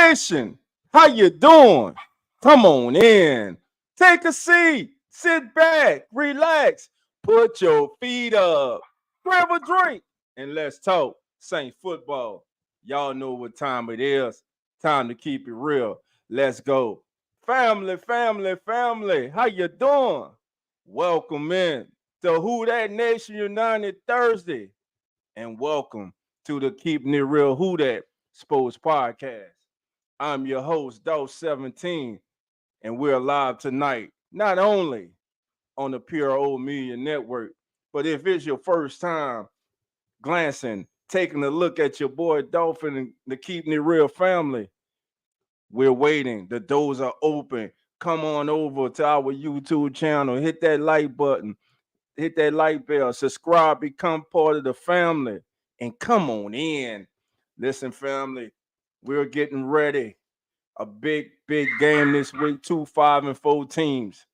Nation, how you doing? Come on in. Take a seat. Sit back. Relax. Put your feet up. Grab a drink. And let's talk Saint football. Y'all know what time it is. Time to keep it real. Let's go. Family, family, family. How you doing? Welcome in to Who That Nation United Thursday. And welcome to the Keeping It Real Who That Sports Podcast. I'm your host, Dose 17, and we're live tonight, not only on the PRO Media Network, but if it's your first time glancing, taking a look at your boy Dolphin and the Keeping It Real family, we're waiting. The doors are open. Come on over to our YouTube channel, hit that like button, hit that like bell, subscribe, become part of the family, and come on in. Listen, family, we're getting ready. A big game this week. 2-5-4 teams.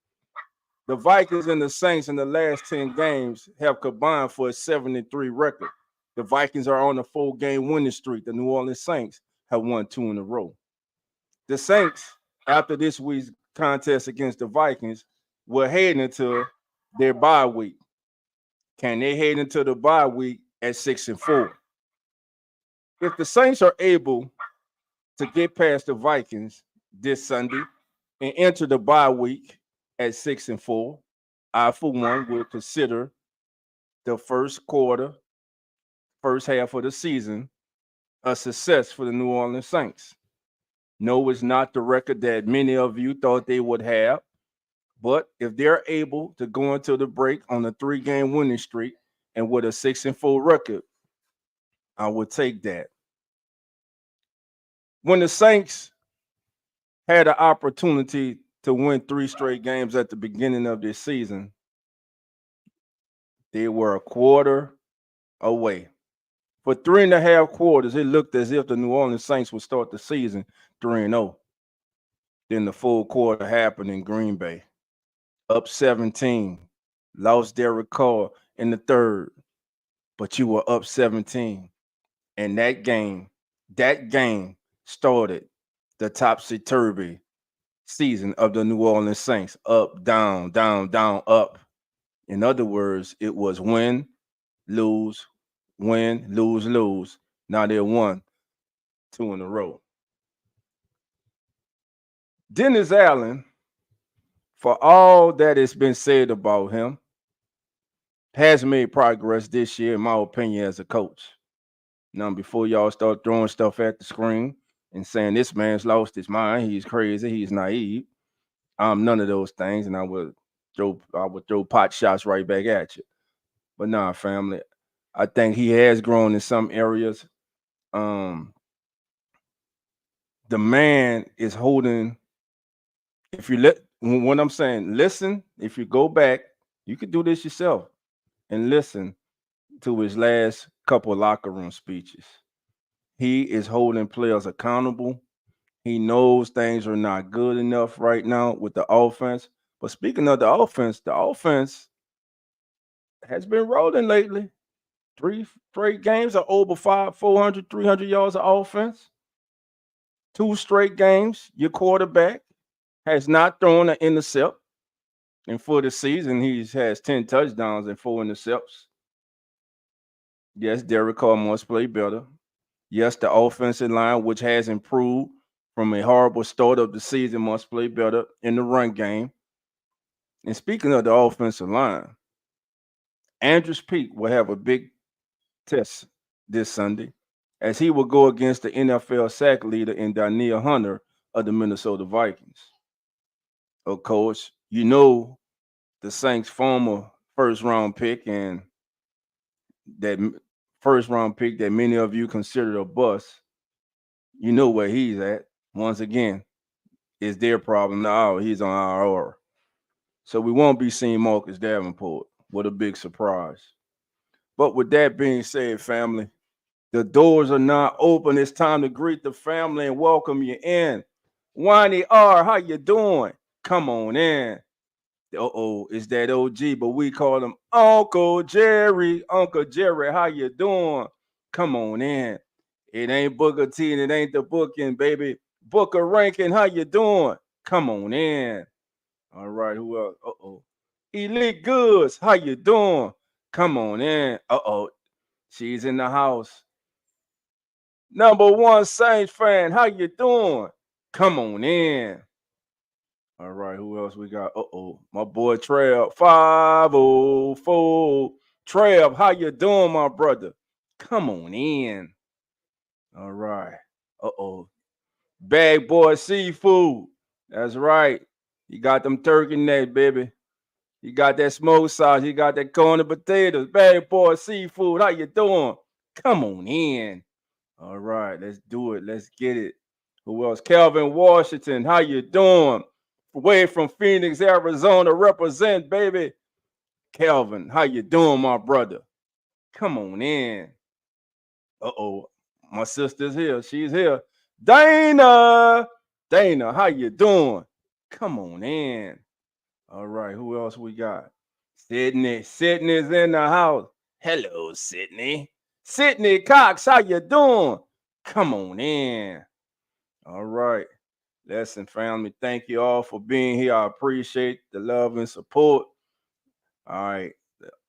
The Vikings and the Saints in the last 10 games have combined for a 7-3 record. The Vikings are on a 4-game winning streak. The New Orleans Saints have won 2 in a row. The Saints, after this week's contest against the Vikings, will head into their bye week. Can they head into the bye week at 6-4? If the Saints are able to get past the Vikings this Sunday and enter the bye week at 6-4, I for one will consider the first quarter, first half of the season a success for the New Orleans Saints. No, it's not the record that many of you thought they would have, but if they're able to go into the break on a 3-game winning streak and with a 6-4 record, I would take that. When the Saints had an opportunity to win 3 straight games at the beginning of this season, they were a quarter away. For 3.5 quarters, it looked as if the New Orleans Saints would start the season 3-0. Then the full quarter happened in Green Bay. Up 17, lost Derek Carr in the third, but you were up 17. And that game started the topsy-turvy season of the New Orleans Saints. Up, down, down, down, up. In other words, it was win, lose, lose. Now they won 2 in a row. Dennis Allen, for all that has been said about him, has made progress this year, in my opinion, as a coach. Now, before y'all start throwing stuff at the screen and saying this man's lost his mind, he's crazy, he's naive, I'm none of those things, and I would throw pot shots right back at you. But nah, family, I think he has grown in some areas. The man is holding. If you what I'm saying, listen. If you go back, you could do this yourself and listen to his last couple of locker room speeches. He is holding players accountable. He knows things are not good enough right now with the offense. But speaking of the offense has been rolling lately. 3 straight games are over 400, 300 yards of offense. 2 straight games, your quarterback has not thrown an intercept. And for the season, he has 10 touchdowns and 4 intercepts. Yes, Derek Carr must play better. Yes, the offensive line, which has improved from a horrible start of the season, must play better in the run game. And speaking of the offensive line, Andrews Peak will have a big test this Sunday as he will go against the NFL sack leader in Danielle Hunter of the Minnesota Vikings. Of course, you know the Saints' former first-round pick and that first-round pick that many of you considered a bust. You know where he's at. Once again, it's their problem. No, he's on IR. So we won't be seeing Marcus Davenport. What a big surprise. But with that being said, family, the doors are now open. It's time to greet the family and welcome you in. Wani R, how you doing? Come on in. It's that OG, but we call him Uncle Jerry. Uncle Jerry, how you doing? Come on in. It ain't Booker T and it ain't the booking, baby. Booker Rankin, how you doing? Come on in. All right, who else? Uh-oh. Elite Goods, how you doing? Come on in. Uh-oh. She's in the house. Number one Saints fan, how you doing? Come on in. All right, who else we got? Uh-oh. My boy Trav. 504. Trav, how you doing, my brother? Come on in. All right. Uh-oh. Bag boy seafood. That's right. You got them turkey necks, baby. You got that smoked sauce. You got that corn and potatoes. Bag boy seafood. How you doing? Come on in. All right, let's do it. Let's get it. Who else? Calvin Washington. How you doing? Way from Phoenix, Arizona. Represent, baby. Calvin, how you doing, my brother? Come on in. Uh-oh. My sister's here. She's here. Dana. Dana, how you doing? Come on in. All right, who else we got? Sydney. Sydney's in the house. Hello, Sydney. Sydney Cox, how you doing? Come on in. All right. Listen, family, thank you all for being here. I appreciate the love and support. All right.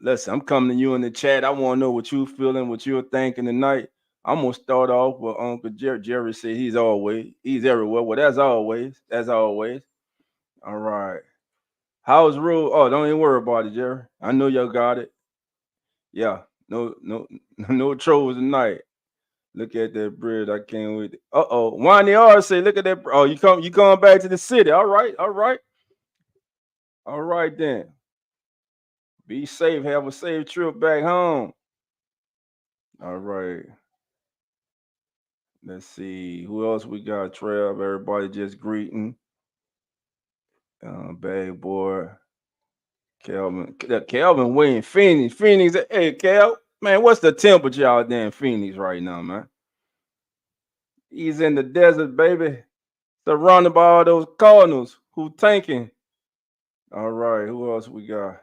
Listen, I'm coming to you in the chat. I want to know what you feeling, what you're thinking tonight. I'm gonna start off with Uncle Jerry. Jerry said he's everywhere. Well, that's always. That's always. All right. How's rule? Oh, don't even worry about it, Jerry. I know y'all got it. Yeah. No, no trolls tonight. Look at that bread. I can't wait. Uh-oh. Wani R say, look at that. Oh, you coming back to the city. All right, all right. All right then. Be safe. Have a safe trip back home. All right. Let's see. Who else we got? Trev. Everybody just greeting. Bad boy. Calvin. Calvin Wayne. Phoenix. Phoenix. Hey, Cal. Man, what's the temperature out there in Phoenix right now, man? He's in the desert, baby. Surrounded by all those Cardinals who tanking. All right. Who else we got?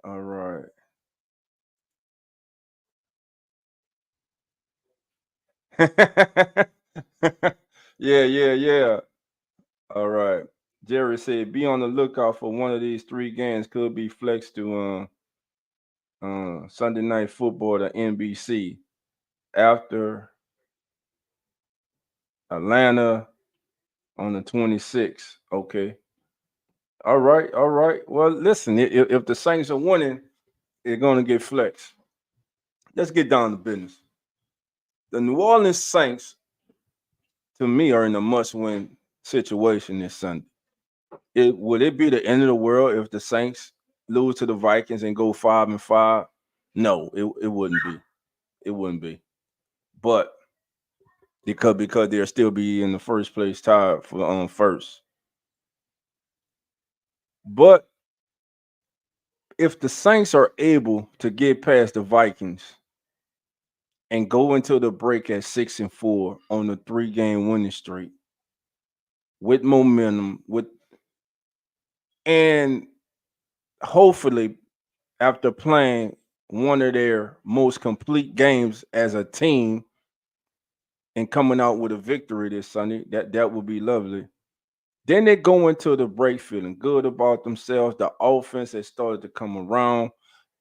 All right. Yeah. All right. Jerry said, "Be on the lookout for one of these three games. Could be flexed to Sunday Night Football to NBC after Atlanta on the 26th." Okay. All right. All right. Well, listen. If the Saints are winning, they're going to get flexed. Let's get down to business. The New Orleans Saints, to me, are in a must-win situation this Sunday. Would it be the end of the world if the Saints lose to the Vikings and go 5-5? No, it wouldn't be. It wouldn't be. But because they'll still be in the first place tied for first. But if the Saints are able to get past the Vikings and go into the break at 6-4 on the 3-game winning streak with momentum, and hopefully after playing one of their most complete games as a team and coming out with a victory this Sunday, that would be lovely. Then they go into the break feeling good about themselves. The offense has started to come around.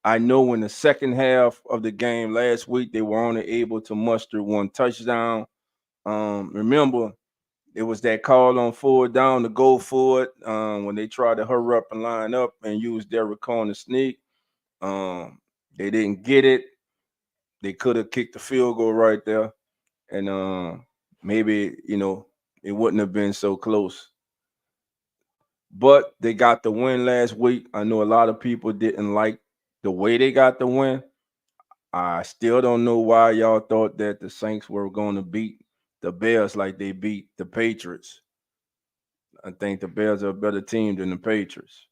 I know in the second half of the game last week, they were only able to muster one touchdown. Remember, it was that call on forward down to go for it when they tried to hurry up and line up and use Derek Carr to sneak. They didn't get it. They could have kicked the field goal right there, and maybe it wouldn't have been so close. But they got the win last week. I know a lot of people didn't like the way they got the win. I still don't know why y'all thought that the Saints were going to beat the Bears like they beat the Patriots. I think the Bears are a better team than the Patriots.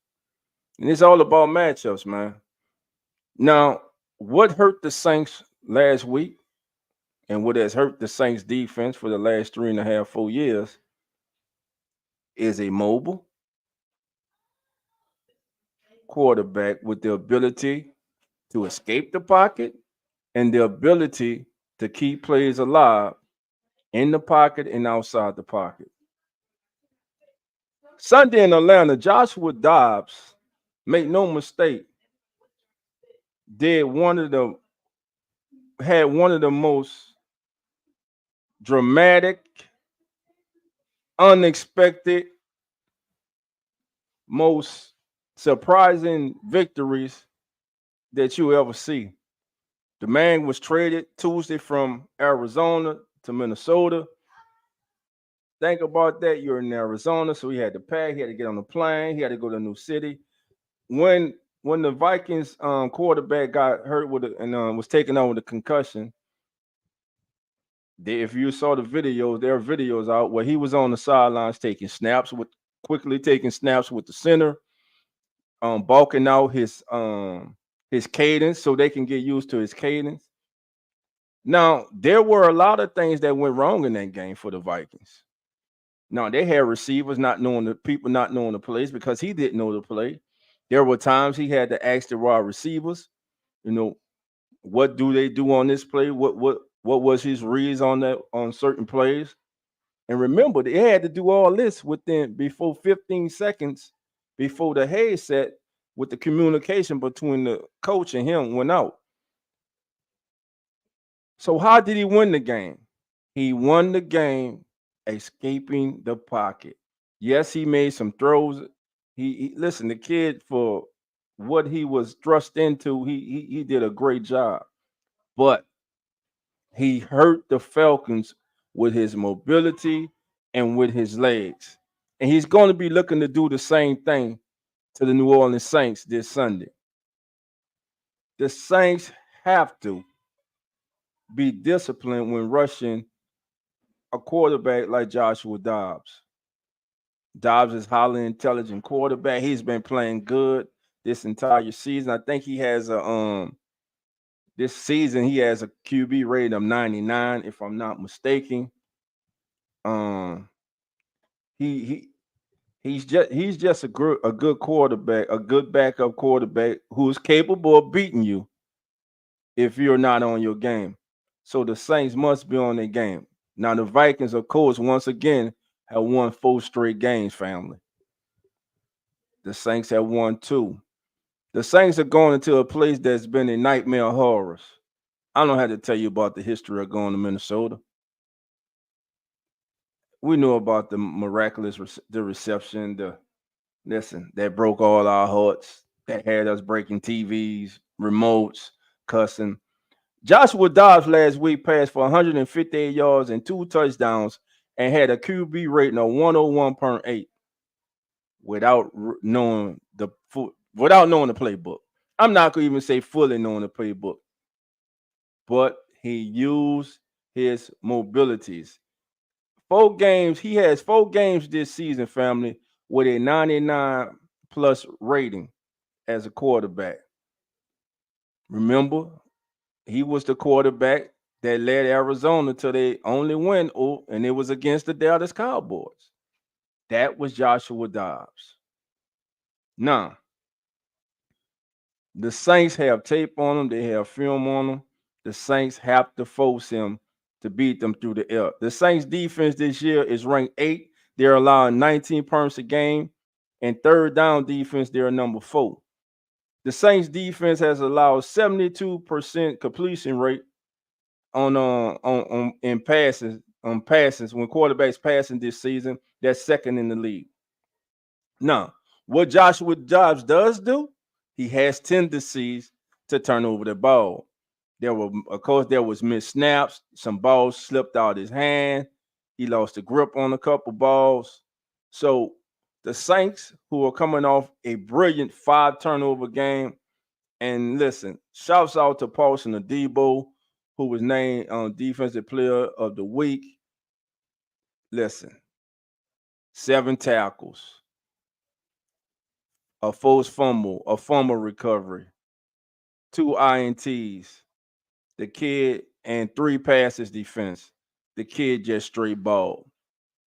And it's all about matchups, man. Now, what hurt the Saints last week and what has hurt the Saints defense for the last 3.5, 4 years is a mobile quarterback with the ability to escape the pocket and the ability to keep plays alive in the pocket and outside the pocket. Sunday in Atlanta, Joshua Dobbs, make no mistake, did one of the had one of the most dramatic, unexpected, most surprising victories that you ever see. The man was traded Tuesday from Arizona to Minnesota. Think about that. You're in Arizona, so he had to pack. He had to get on the plane. He had to go to a new city. When the Vikings quarterback got hurt with it and was taken out with a concussion, if you saw the videos, there are videos out where he was on the sidelines taking snaps with quickly taking snaps with the center, bulking out his cadence so they can get used to his cadence. Now, there were a lot of things that went wrong in that game for the Vikings. Now, they had receivers not knowing the plays because he didn't know the play. There were times he had to ask the wide receivers, you know, what do they do on this play? What was his reads on that on certain plays? And remember, they had to do all this within before 15 seconds before the headset with the communication between the coach and him went out. So how did he win the game? He won the game escaping the pocket. Yes, he made some throws. Listen, the kid for what he was thrust into, he did a great job. But he hurt the Falcons with his mobility and with his legs. And he's going to be looking to do the same thing to the New Orleans Saints this Sunday. The Saints have to be disciplined when rushing a quarterback like Joshua Dobbs. Dobbs is highly intelligent quarterback. He's been playing good this entire season. I think he has a this season he has a QB rating of 99, if I'm not mistaken. Um, he he's just a good quarterback, a good backup quarterback who's capable of beating you if you're not on your game. So the Saints must be on their game. Now the Vikings, of course, once again have won 4 straight games. Family, the Saints have won 2. The Saints are going into a place that's been a nightmare of horrors. I don't have to tell you about the history of going to Minnesota. We know about the miraculous the reception, the listen that broke all our hearts, that had us breaking TVs, remotes, cussing. Joshua Dobbs last week passed for 158 yards and 2 touchdowns and had a QB rating of 101.8 without knowing without knowing the playbook. I'm not gonna even say fully knowing the playbook, but he used his mobilities. 4 games, he has 4 games this season, family, with a 99 plus rating as a quarterback. Remember, he was the quarterback that led Arizona to their only win, and it was against the Dallas Cowboys. That was Joshua Dobbs. Now, the Saints have tape on him, they have film on him. The Saints have to force him to beat them through the air. The Saints defense this year is ranked 8. They're allowing 19 points a game. And third down defense, they're number 4. The Saints defense has allowed 72% completion rate on in passes when quarterbacks passing this season. That's second in the league. Now, what Joshua Dobbs does do, he has tendencies to turn over the ball. Of course, there was missed snaps. Some balls slipped out his hand. He lost the grip on a couple balls. So the Saints, who are coming off a brilliant 5 turnover game, and listen, shouts out to Paulson Adebo, who was named Defensive Player of the Week. Listen, 7 tackles, a forced fumble, a fumble recovery, 2 INTs. The kid and 3 passes defense. The kid just straight balled.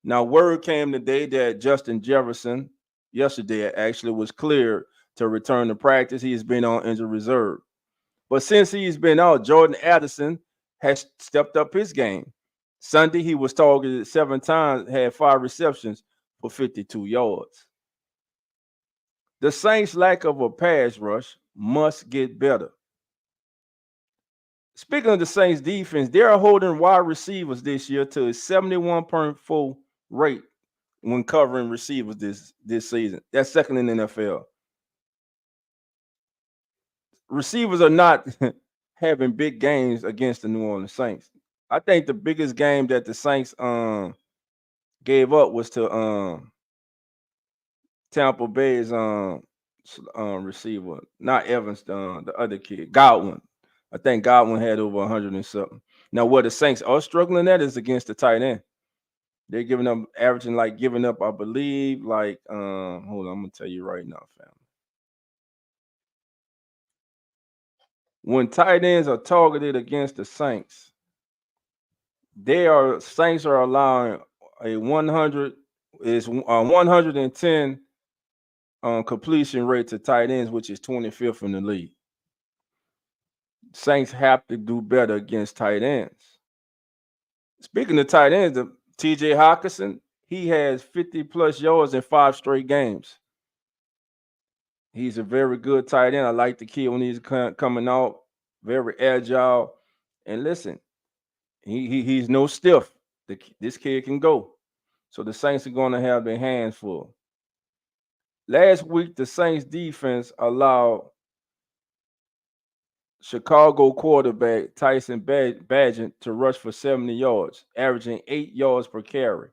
Now, word came today that Justin Jefferson, yesterday actually, was cleared to return to practice. He has been on injured reserve. But since he's been out, Jordan Addison has stepped up his game. Sunday, he was targeted 7 times, had 5 receptions for 52 yards. The Saints' lack of a pass rush must get better. Speaking of the Saints defense, they are holding wide receivers this year to a 71.4 rate when covering receivers this season. That's second in the NFL. Receivers are not having big games against the New Orleans Saints. I think the biggest game that the Saints gave up was to Tampa Bay's receiver, not Evans, the other kid, Godwin. I think Godwin had over 100 and something. Now, where the Saints are struggling at is against the tight end. They're giving up, giving up, I believe, hold on, I'm gonna tell you right now, fam. When tight ends are targeted against the Saints, Saints are allowing a 110 completion rate to tight ends, which is 25th in the league. Saints have to do better against tight ends. Speaking of tight ends, TJ Hawkinson, he has 50 plus yards in 5 straight games. He's a very good tight end. I like the kid when he's coming out, very agile. And listen, he's no stiff. This kid can go. So the Saints are going to have their hands full. Last week, the Saints defense allowed Chicago quarterback Tyson Bagent to rush for 70 yards, averaging 8 yards per carry.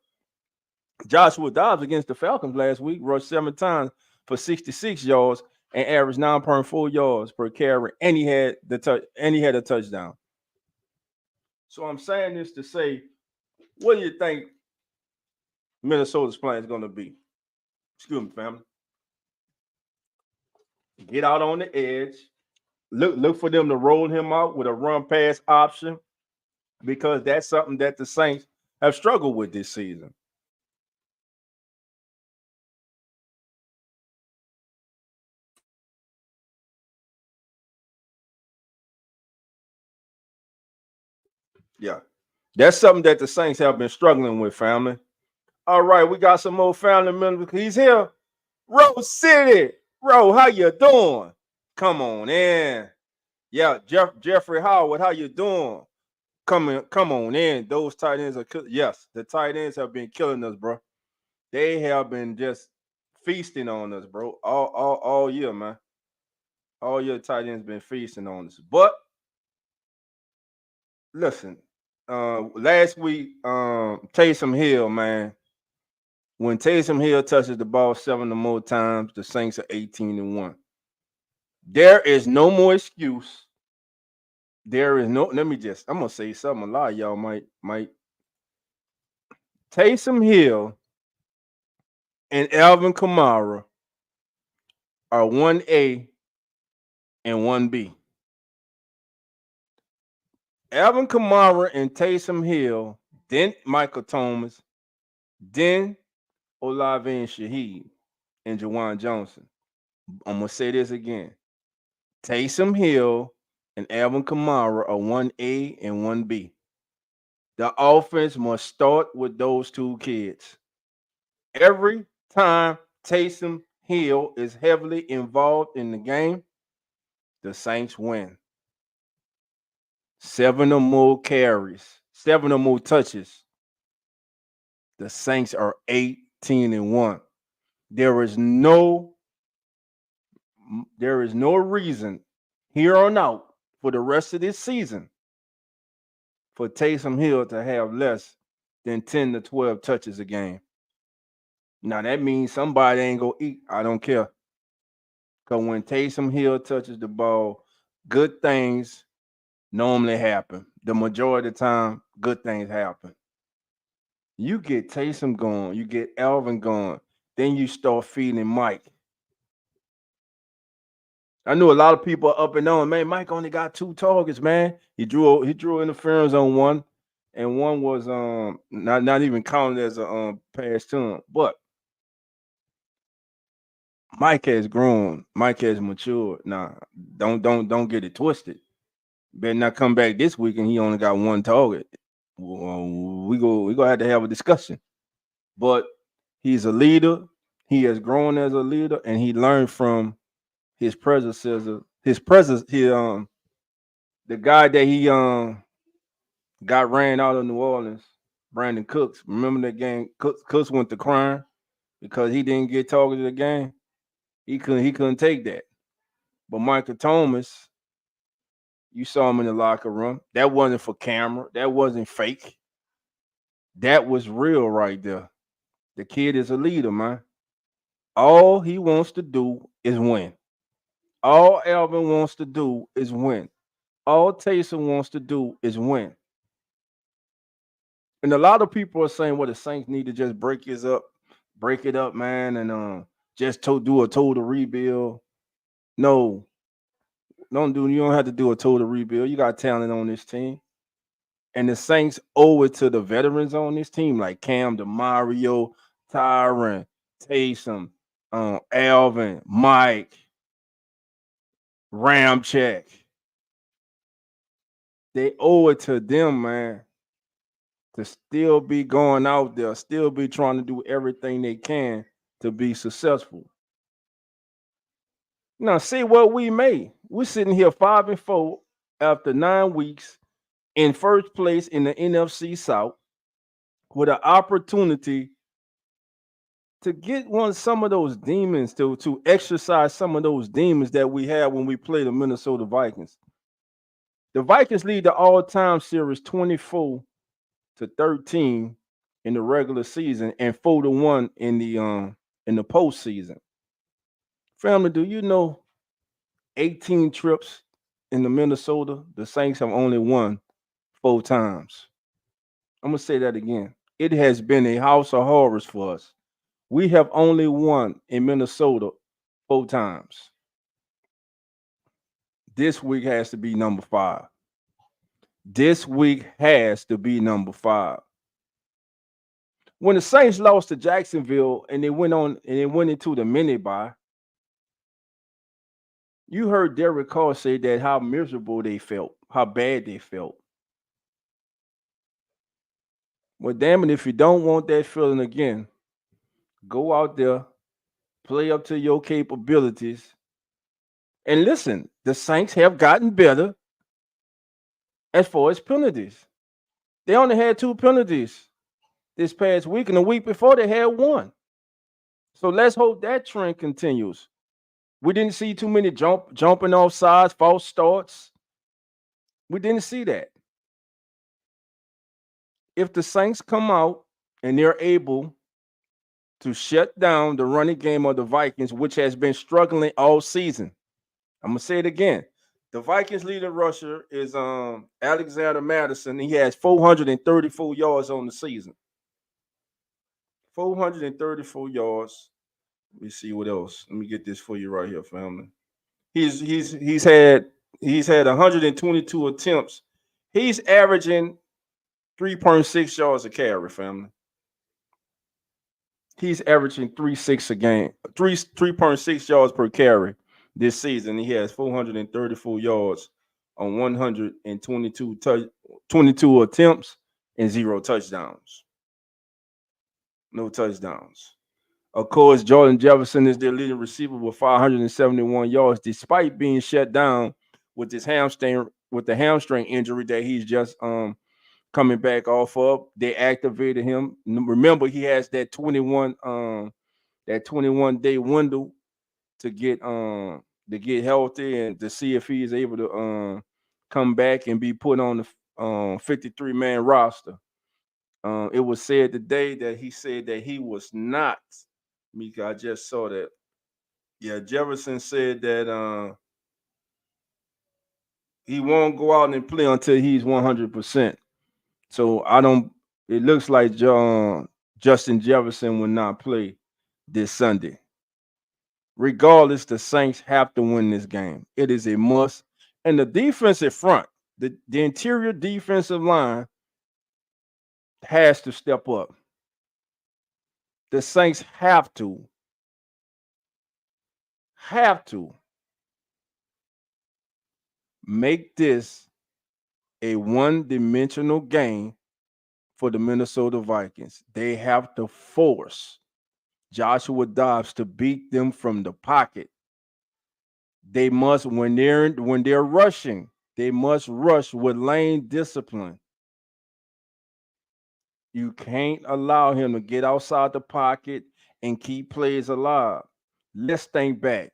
Joshua Dobbs against the Falcons last week rushed 7 times for 66 yards and averaged 9.4 yards per carry, and he had a touchdown. So I'm saying this to say, what do you think Minnesota's plan is going to be? Excuse me, family. Get out on the edge. Look for them to roll him out with a run pass option, because that's something that the Saints have struggled with this season. Yeah. That's something that the Saints have been struggling with, family. All right, we got some more family members. He's here. Rose City. Ro, how you doing? Come on in. Yeah, Jeffrey Howard, how you doing? Come on in. Those tight ends are yes, the tight ends have been killing us, bro. They have been just feasting on us, bro. All year, man. All year tight ends been feasting on us. But listen, last week, Taysom Hill, man. When Taysom Hill touches the ball 7 or more times, the Saints are 18-1. There is no more excuse. There is no. I'm gonna say something. A lot of y'all might. Taysom Hill and Alvin Kamara are 1A and 1B. Alvin Kamara and Taysom Hill, then Michael Thomas, then Olave and Shaheed and Jawan Johnson. I'm gonna say this again. Taysom Hill and Alvin Kamara are 1A and 1B. The offense must start with those two kids. Every time Taysom Hill is heavily involved in the game, the Saints win. 7 or more carries, 7 or more touches. The Saints are 18-1. There is no reason here on out for the rest of this season for Taysom Hill to have less than 10 to 12 touches a game. Now that means somebody ain't gonna eat. I don't care. Because when Taysom Hill touches the ball, good things normally happen. The majority of the time, good things happen. You get Taysom going, you get Alvin going, then you start feeding Mike. I know a lot of people are up and on. Man, Mike only got 2 targets, man. He drew interference on one, and one was not even counted as a pass to him. But Mike has grown. Mike has matured. Nah, don't get it twisted. Better not come back this week and he only got 1 target. we gonna have to have a discussion. But he's a leader. He has grown as a leader, and he learned from his predecessor. His presence, the guy that he got ran out of New Orleans, Brandon Cooks. Remember that game? Cooks went to crying because he didn't get targeted again. He couldn't take that. But Michael Thomas, you saw him in the locker room. That wasn't for camera. That wasn't fake. That was real right there. The kid is a leader, man. All he wants to do is win. All Alvin wants to do is win. All Taysom wants to do is win. And a lot of people are saying, well, the Saints need to just break it up, man, and just do a total rebuild. No, don't do. You don't have to do a total rebuild. You got talent on this team, and the Saints owe it to the veterans on this team, like Cam, DeMario, Tyron, Taysom, Alvin, Mike, Ramchek. They owe it to them, man, to still be going out there, still be trying to do everything they can to be successful. Now, see what we made. We're sitting here 5-4 after 9 weeks in first place in the NFC South with an opportunity to get some of those demons to exercise some of those demons that we had when we played the Minnesota Vikings. The Vikings lead the all-time series 24-13 in the regular season and 4-1 in the postseason. Family, do you know 18 trips in the Minnesota, the Saints have only won 4 times? I'm gonna say that again. It has been a house of horrors for us. We have only won in Minnesota 4 times. This week has to be number 5. This week has to be number 5. When the Saints lost to Jacksonville and they went into the mini bye, you heard Derek Carr say that how miserable they felt, how bad they felt. Well, damn it, if you don't want that feeling again, go out there, play up to your capabilities. And listen, the Saints have gotten better as far as penalties. They only had 2 penalties this past week, and the week before they had 1. So let's hope that trend continues. We didn't see too many jumping off sides, false starts. We didn't see that. If the Saints come out and they're able to shut down the running game of the Vikings, which has been struggling all season, I'm gonna say it again. The Vikings leading rusher is Alexander Madison. He has 434 yards on the season. 434 yards. Let me see what else. Let me get this for you right here, family. He's had 122 attempts. He's averaging 3.6 yards a carry, family. He's averaging 3.6 a game, 3.6 yards per carry this season. He has 434 yards on 22 attempts and 0 touchdowns. No touchdowns. Of course, Jordan Jefferson is their leading receiver with 571 yards, despite being shut down with the hamstring injury that he's just coming back off of. They activated him. Remember, he has that 21-day window to get healthy and to see if he's able to come back and be put on the 53-man roster. It was said today that he said that he was not. Mika, I just saw that. Yeah, Jefferson said that he won't go out and play until he's 100%. So I don't. It looks like Justin Jefferson will not play this Sunday. Regardless, the Saints have to win this game. It is a must. And the defensive front, the interior defensive line has to step up. The Saints have to make this a one-dimensional game for the Minnesota Vikings. They have to force Joshua Dobbs to beat them from the pocket. They must when they're rushing, they must rush with lane discipline. You can't allow him to get outside the pocket and keep plays alive. Let's think back.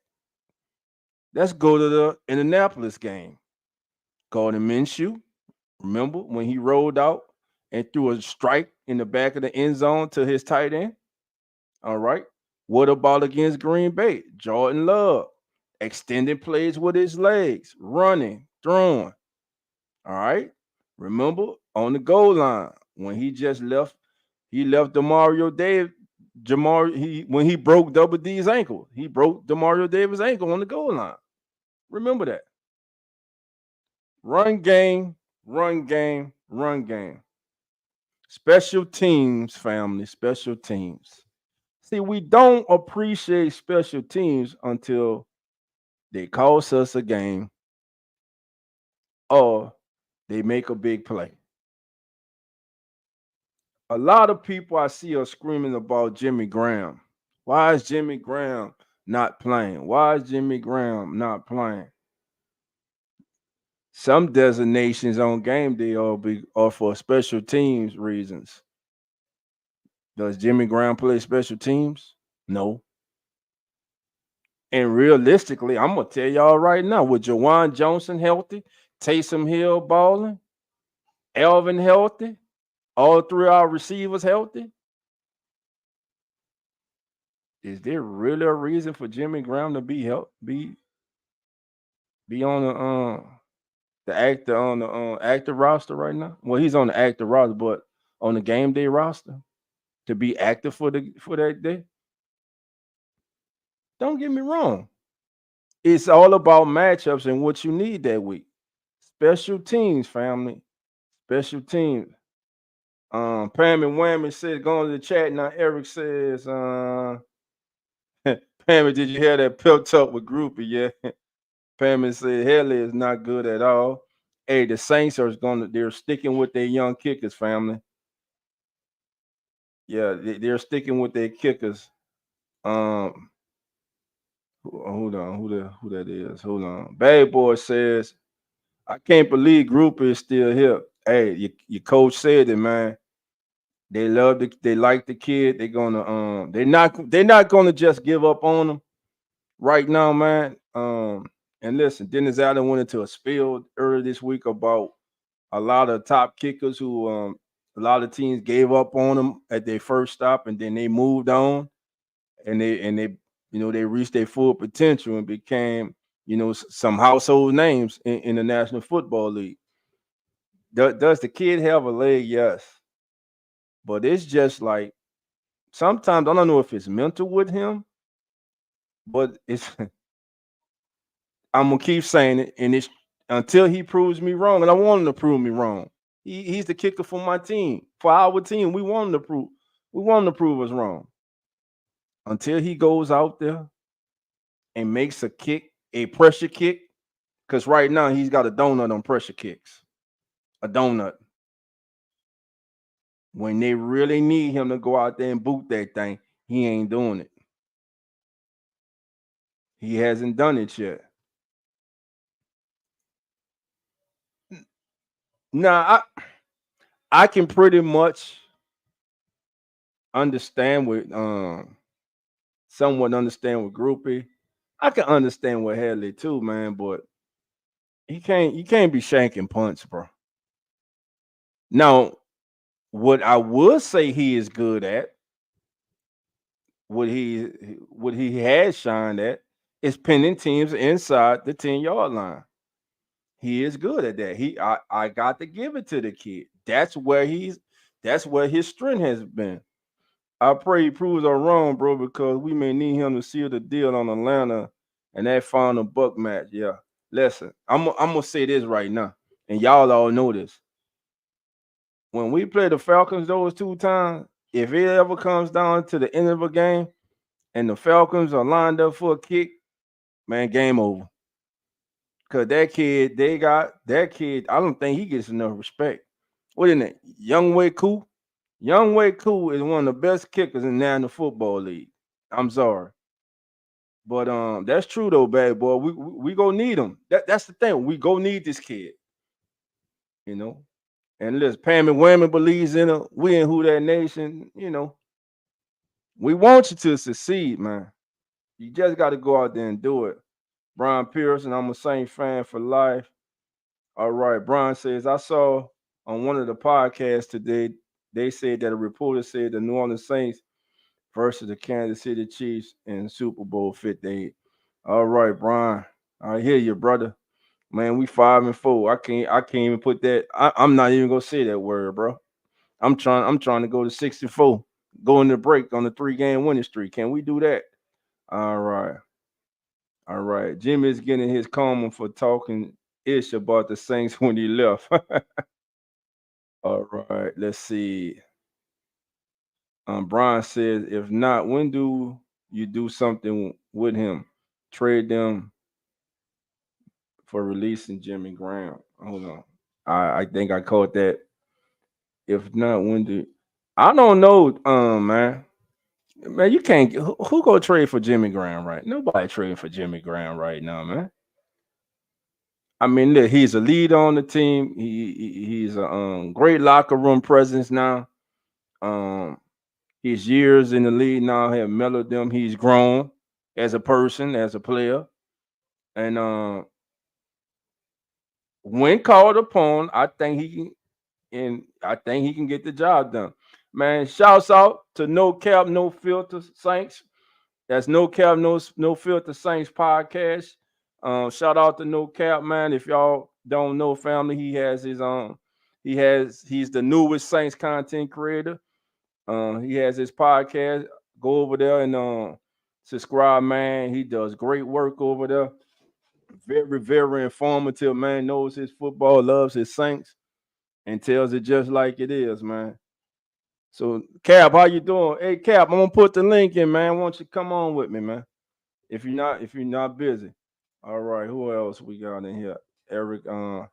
Let's go to the Indianapolis game. Gordon Minshew, remember when he rolled out and threw a strike in the back of the end zone to his tight end? All right. What about against Green Bay? Jordan Love, extending plays with his legs, running, throwing. All right. Remember on the goal line when he left Demario Dave. Jamar, he when he broke Double D's ankle, he broke Demario Davis' ankle on the goal line. Remember that. Run game, run game, run game. Special teams, family, special teams. See, we don't appreciate special teams until they cost us a game or they make a big play. A lot of people I see are screaming about Jimmy Graham. Why is Jimmy Graham not playing? Why is Jimmy Graham not playing? Some designations on game day are for special teams reasons. Does Jimmy Graham play special teams? No. And realistically, I'm gonna tell y'all right now, with Jawan Johnson healthy, Taysom Hill balling, Elvin healthy, all three of our receivers healthy, is there really a reason for Jimmy Graham to be on the actor on the active roster right now? Well, he's on the active roster, but on the game day roster to be active for that day. Don't get me wrong. It's all about matchups and what you need that week. Special teams, family. Special teams. Pam and Whammy said, going to the chat now. Eric says, Pammy, did you hear that pep talk with Groupie? Yeah. Pammy said, Haley is not good at all. Hey, the Saints they're sticking with their young kickers, family. Yeah, they're sticking with their kickers. Hold on, who that is? Hold on. Bad Boy says, I can't believe Groupie is still here. Hey, your coach said it, man. They like the kid. They're not gonna just give up on him right now, man. And listen, Dennis Allen went into a spiel earlier this week about a lot of top kickers who a lot of teams gave up on them at their first stop and then they moved on and they they reached their full potential and became some household names in the National Football League. Does the kid have a leg? Yes, but it's just like sometimes I don't know if it's mental with him, but it's I'm gonna keep saying it, and it's until he proves me wrong, and I want him to prove me wrong. He's the kicker for my team, for our team. We want him to prove us wrong. Until he goes out there and makes a pressure kick, because right now he's got a donut on pressure kicks, a donut. When they really need him to go out there and boot that thing, he ain't doing it. He hasn't done it yet. Now, I can pretty much understand with somewhat understand with Groupie. I can understand with Hadley too, man, but you can't be shanking punts, bro. Now, what I would say he is good at, what he what he has shined at, is pinning teams inside the 10-yard line. He is good at that. I got to give it to the kid. That's where his strength has been. I pray he proves us wrong, bro, because we may need him to seal the deal on Atlanta and that final buck match. Yeah. Listen, I'm gonna say this right now, and y'all all know this. When we play the Falcons those two times, if it ever comes down to the end of a game and the Falcons are lined up for a kick, man, game over. Cause they got that kid. I don't think he gets enough respect. What is it? Young Way Cool? Young Way Cool is one of the best kickers in the National Football League. I'm sorry. But that's true though, bad boy. We go need him. That's the thing. We go need this kid, you know. And listen, Pam and Whammy believes in her. We in Who That Nation, you know. We want you to succeed, man. You just got to go out there and do it. Brian Pearson, I'm a Saints fan for life. All right, Brian says I saw on one of the podcasts today. They said that a reporter said the New Orleans Saints versus the Kansas City Chiefs in Super Bowl 58. All right, Brian. I hear you, brother. Man, we 5-4. I can't even put that. I'm not even gonna say that word, bro. I'm trying to go to 64. Go in the break on the 3-game winning streak. Can we do that? All right. All right. Jimmy's getting his karma for talking ish about the Saints when he left. All right. Let's see. Brian says, if not, when do you do something with him? Trade them for releasing Jimmy Graham. Hold on. I think I caught that. If not, when do I don't know, man. Man, you can't who go trade for Jimmy Graham right? Nobody trading for Jimmy Graham right now, man. I mean, look, he's a leader on the team. He's a great locker room presence now. Um, his years in the league now have mellowed them. He's grown as a person, as a player, and when called upon, I think he can get the job done. Man, shouts out to No Cap, No Filter Saints. That's No Cap, No Filter Saints podcast. Shout out to No Cap, man. If y'all don't know, family, he's the newest Saints content creator. He has his podcast. Go over there and subscribe, man. He does great work over there. Very, very informative, man. Knows his football, loves his Saints, and tells it just like it is, man. So, Cap, how you doing? Hey, Cap, I'm gonna put the link in, man. Why don't you come on with me, man? If you're not busy. All right, who else we got in here? Eric,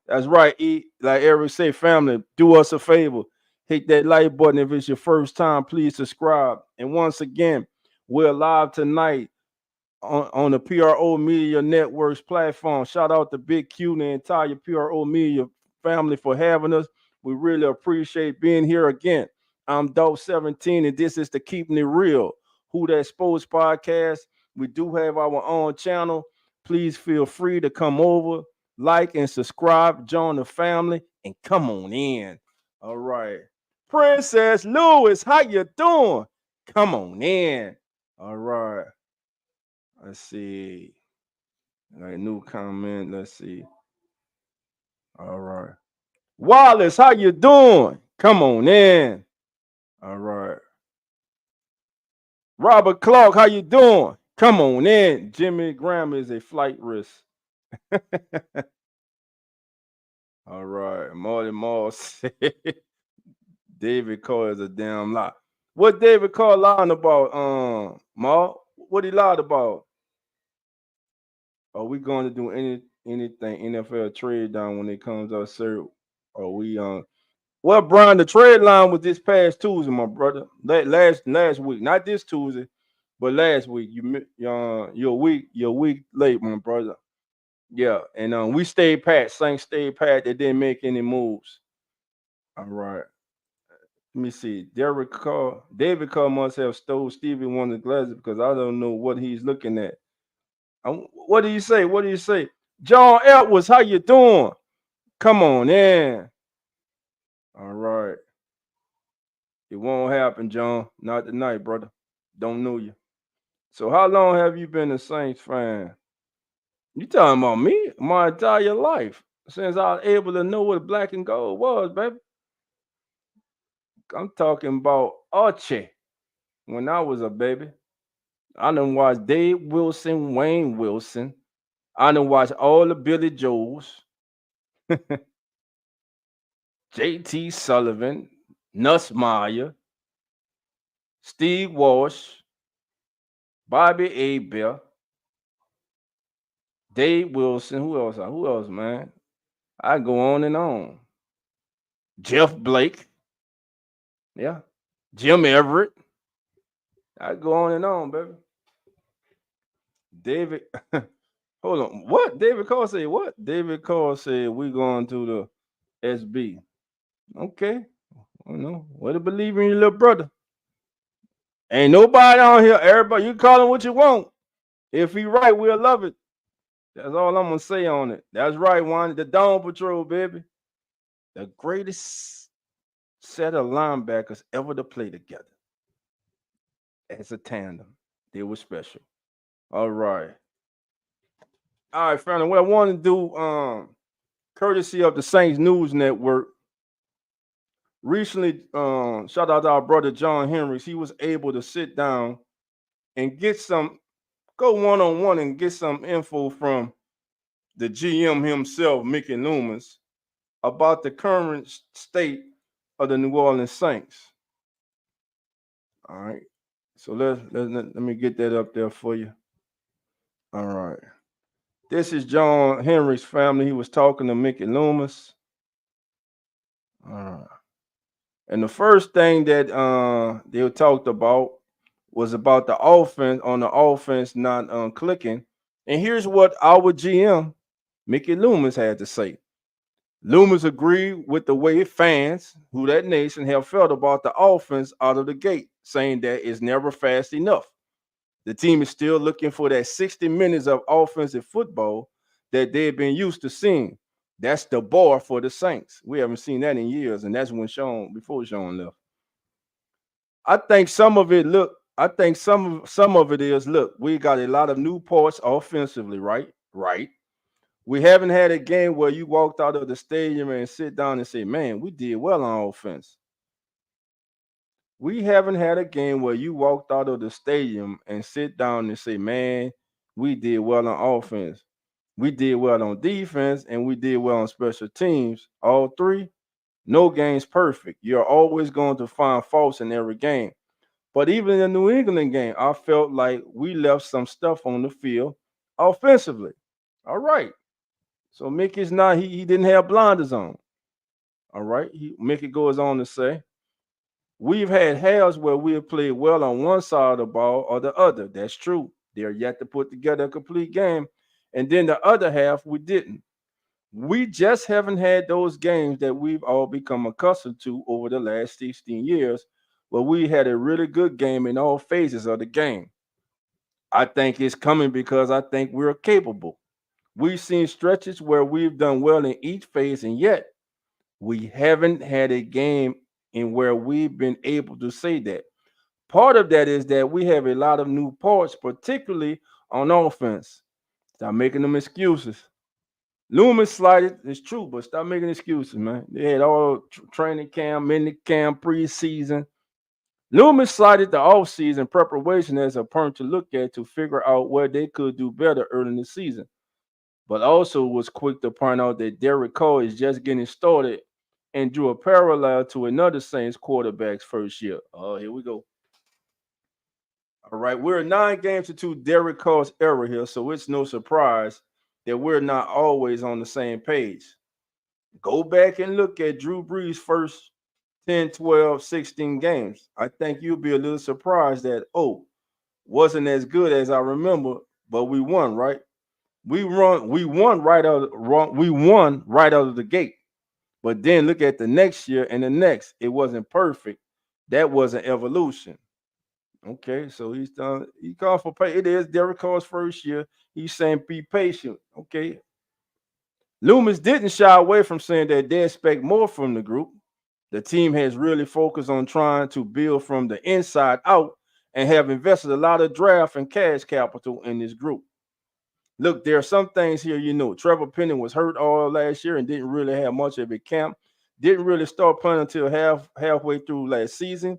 that's right. Like Eric say, family, do us a favor. Hit that like button if it's your first time. Please subscribe. And once again, we're live tonight on the PRO Media Networks platform. Shout out to Big Q and the entire PRO Media family for having us. We really appreciate being here again. I'm Dope 17, and this is the Keeping It Real Who That Sports Podcast. We do have our own channel. Please feel free to come over, like and subscribe, join the family, and come on in. All right. Princess Lewis, how you doing? Come on in. All right. Let's see. Like new comment. Let's see. All right. Wallace, how you doing? Come on in. All right. Robert Clark, how you doing? Come on in. Jimmy Graham is a flight risk. All right. Marty Moss. David Carr is a damn lie. What David Carr lying about? Ma? What he lied about? Are we going to do anything NFL trade down when it comes up, sir? Are we Well, Brian, the trade line was this past Tuesday, my brother. Last week, not this Tuesday, but last week. You're a week late, my brother. Yeah, and we stayed pat. Saints stayed pat. They didn't make any moves. All right. Let me see. David Carr must have stole Stevie Wonder's glasses because I don't know what he's looking at. What do you say? What do you say? John Edwards, how you doing? Come on in. All right. It won't happen, John. Not tonight, brother. Don't know you. So how long have you been a Saints fan? You talking about me? My entire life. Since I was able to know what black and gold was, baby. I'm talking about Archie when I was a baby. I done watched Dave Wilson, Wayne Wilson. I done watched all the Billy Joels, J.T. Sullivan, Nussmeyer, Steve Walsh, Bobby Abel, Dave Wilson. Who else? Who else, man? I go on and on. Jeff Blake. Yeah. Jim Everett. I go on, baby. David, hold on. What? David Cole said what? David Cole said we going to the SB. Okay. I know. What to believe in your little brother. Ain't nobody on here. Everybody, you call him what you want. If he right, we'll love it. That's all I'm gonna say on it. That's right, one. The Dawn Patrol, baby. The greatest set of linebackers ever to play together as a tandem. They were special. All right. All right, family. What I want to do, courtesy of the Saints News Network, recently, shout out to our brother John Henrys. He was able to sit down and go one on one and get some info from the GM himself, Mickey Loomis, about the current state of the New Orleans Saints. All right. So let me get that up there for you. All right. This is John Henry's family. He was talking to Mickey Loomis. All right. And the first thing that they talked about was about the offense not clicking. And here's what our GM, Mickey Loomis, had to say. Loomis agreed with the way fans, who that nation, have felt about the offense out of the gate, saying that it's never fast enough. The team is still looking for that 60 minutes of offensive football that they've been used to seeing. That's the bar for the Saints. We haven't seen that in years, and that's before Sean left. I think some of it, look, I think some of it is, look, we got a lot of new parts offensively, right? Right. We haven't had a game where you walked out of the stadium and sit down and say, man, we did well on offense. We haven't had a game where you walked out of the stadium and sit down and say, man, we did well on offense. We did well on defense and we did well on special teams. All three, no game's perfect. You're always going to find faults in every game. But even in the New England game, I felt like we left some stuff on the field offensively. All right. So Mickey's not, he didn't have blinders on. All right. Mickey goes on to say, we've had halves where we have played well on one side of the ball or the other. That's true. They're yet to put together a complete game. And then the other half, we didn't. We just haven't had those games that we've all become accustomed to over the last 16 years, where we had a really good game in all phases of the game. I think it's coming because I think we're capable. We've seen stretches where we've done well in each phase, and yet we haven't had a game in where we've been able to say that. Part of that is that we have a lot of new parts, particularly on offense. Stop making them excuses. Loomis slighted, it's true, but stop making excuses, man. They had all training camp, mini camp, preseason. Loomis cited the offseason preparation as a point to look at to figure out where they could do better early in the season, but also was quick to point out that Derek Carr is just getting started and drew a parallel to another Saints quarterback's first year. Oh, here we go. All right, we're 9 games into Derek Carr's era here, so it's no surprise that we're not always on the same page. Go back and look at Drew Brees' first 10, 12, 16 games. I think you'll be a little surprised that, wasn't as good as I remember, but we won, right? We won right out of the gate. But then look at the next year and the next. It wasn't perfect. That was an evolution. Okay, so he's done. He called for pay. It is Derek Carr's first year. He's saying be patient. Okay. Loomis didn't shy away from saying that they expect more from the group. The team has really focused on trying to build from the inside out and have invested a lot of draft and cash capital in this group. Look, there are some things here, Trevor Penny was hurt all last year and didn't really have much of a camp. Didn't really start playing until halfway through last season.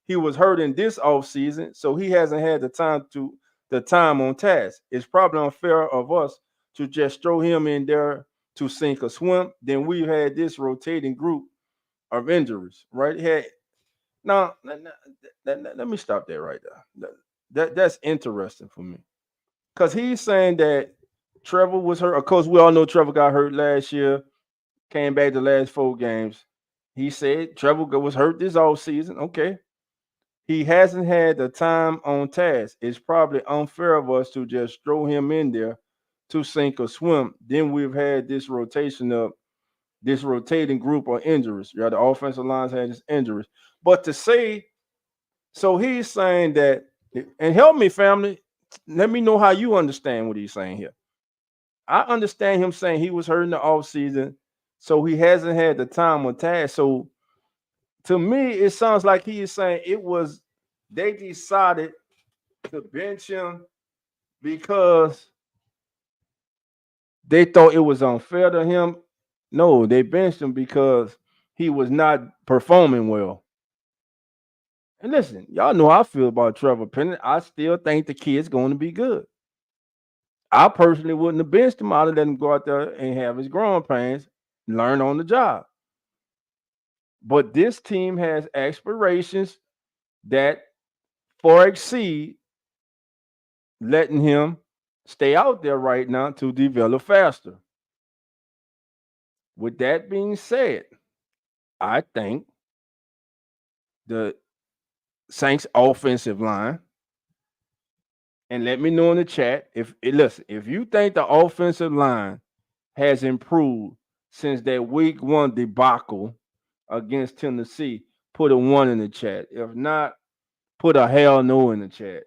He was hurt in this offseason, so he hasn't had the time on task. It's probably unfair of us to just throw him in there to sink or swim. Then we've had this rotating group of injuries, right? Now, let me stop there right there. That's interesting for me because he's saying that Trevor was hurt. Of course, we all know Trevor got hurt last year, came back the last 4 games. He said Trevor was hurt this all season. Okay. He hasn't had the time on task. It's probably unfair of us to just throw him in there to sink or swim. Then we've had this rotating group of injuries. Yeah, the offensive lines had this injuries. But to say, so he's saying that, and help me, family. Let me know how you understand what he's saying here. I understand him saying he was hurt in the offseason, so he hasn't had the time on task. So to me, it sounds like he is saying it was they decided to bench him because they thought it was unfair to him. No, they benched him because he was not performing well. And listen, y'all know how I feel about Trevor Penning. I still think the kid's going to be good. I personally wouldn't have benched him. I'd have let him go out there and have his growing pains, learn on the job. But this team has aspirations that far exceed letting him stay out there right now to develop faster. With that being said, I think the Saints offensive line, and let me know in the chat listen, if you think the offensive line has improved since that week one debacle against Tennessee, put a one in the chat. If not, put a hell no in the chat.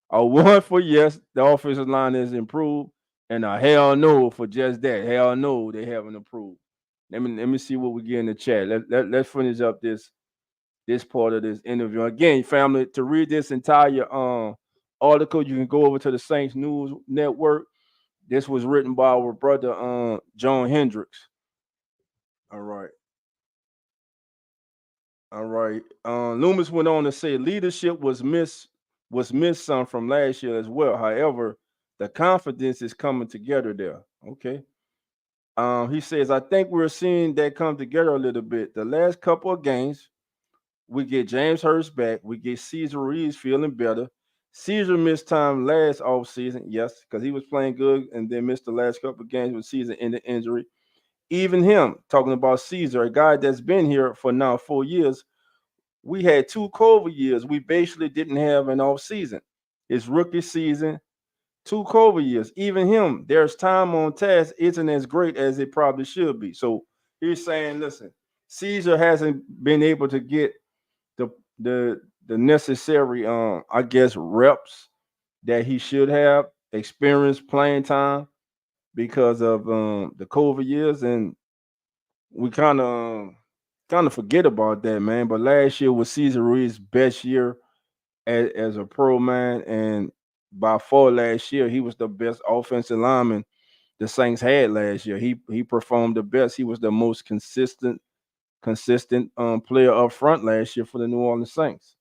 A one for yes, the offensive line has improved, and a hell no for just that. Hell no, they haven't improved. Let me see what we get in the chat. Let's finish up this part of this interview. Again, family, to read this entire article, you can go over to the Saints News Network. This was written by our brother John Hendricks. All right. All right. Loomis went on to say leadership was missed some from last year as well. However, the confidence is coming together there. Okay. He says, I think we're seeing that come together a little bit. The last couple of games, we get James Hurst back. We get Caesar Ruiz feeling better. Caesar missed time last offseason, yes, because he was playing good and then missed the last couple of games with season ending injury. Even him, talking about Caesar, a guy that's been here for now 4 years, we had two COVID years. We basically didn't have an off season. His rookie season, two COVID years. Even him, there's time on task isn't as great as it probably should be. So he's saying, listen, Caesar hasn't been able to get the the necessary I guess reps that he should have, experience playing time because of the COVID years, and we kind of forget about that, man. But last year was Cesar Ruiz's best year as a pro, man, and by far last year he was the best offensive lineman the Saints had last year. He performed the best. He was the most consistent player up front last year for the New Orleans Saints.